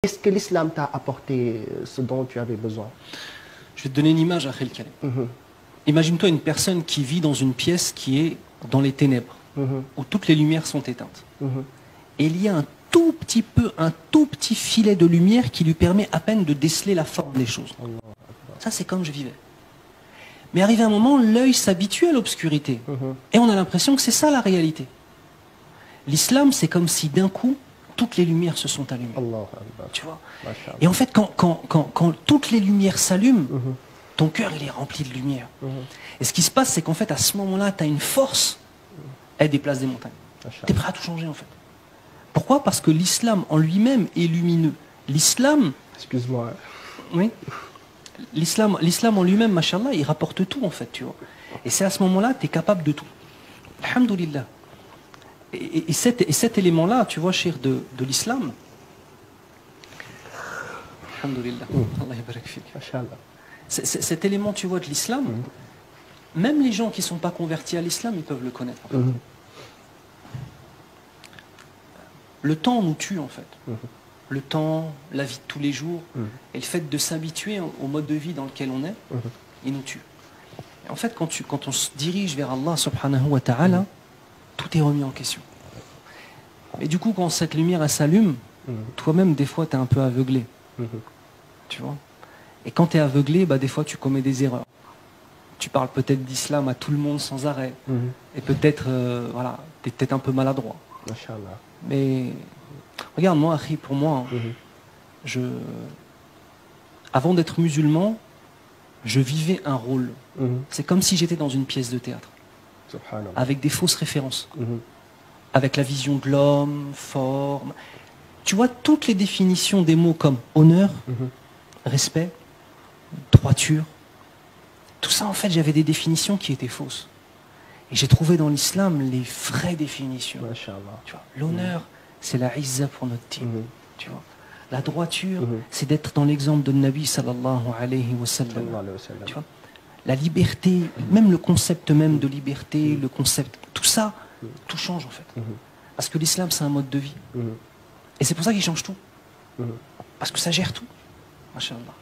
Est-ce que l'islam t'a apporté ce dont tu avais besoin? Je vais te donner une image, Akhil Karim. Imagine-toi une personne qui vit dans une pièce qui est dans les ténèbres, où toutes les lumières sont éteintes. Et il y a un tout petit filet de lumière qui lui permet à peine de déceler la forme des choses. Ça, c'est comme je vivais. Mais arrivé un moment, l'œil s'habitue à l'obscurité. Et on a l'impression que c'est ça la réalité. L'islam, c'est comme si d'un coup, toutes les lumières se sont allumées. Tu vois? Et en fait, quand toutes les lumières s'allument, ton cœur, il est rempli de lumière. Et ce qui se passe, c'est qu'en fait, à ce moment-là, tu as une force, elle déplace des montagnes. Tu es prêt à tout changer, en fait. Pourquoi? Parce que l'islam en lui-même est lumineux. L'islam... Excuse-moi. Oui. L'islam en lui-même, machallah, il rapporte tout, en fait, tu vois. Et c'est à ce moment-là, tu es capable de tout. Alhamdoulilah. Et cet élément-là, tu vois, cher, de l'islam, alhamdoulilah, Allah yabarak fik. Cet élément, tu vois, de l'islam, même les gens qui ne sont pas convertis à l'islam, ils peuvent le connaître. En fait. Le temps nous tue, en fait. Le temps, la vie de tous les jours, et le fait de s'habituer au mode de vie dans lequel on est, il nous tue. Et en fait, quand on se dirige vers Allah subhanahu wa ta'ala, tout est remis en question. Et du coup, quand cette lumière elle s'allume, toi-même, des fois, tu es un peu aveuglé. Tu vois? Et quand tu es aveuglé, bah, des fois, tu commets des erreurs. Tu parles peut-être d'islam à tout le monde sans arrêt. Et peut-être, voilà, tu es peut-être un peu maladroit. Mais regarde, moi, Akhi, pour moi, avant d'être musulman, je vivais un rôle. C'est comme si j'étais dans une pièce de théâtre. Avec des fausses références. Avec la vision de l'homme, forme. Tu vois, toutes les définitions des mots comme honneur, respect, droiture, tout ça, en fait, j'avais des définitions qui étaient fausses. Et j'ai trouvé dans l'islam les vraies définitions. L'honneur, c'est la izza pour notre team. Tu vois. La droiture, c'est d'être dans l'exemple de Nabi sallallahu alayhi wa sallam. Tu vois. La liberté, même le concept même de liberté, le concept, tout ça, tout change en fait. Parce que l'islam, c'est un mode de vie. Et c'est pour ça qu'il change tout. Parce que ça gère tout. Masha'Allah.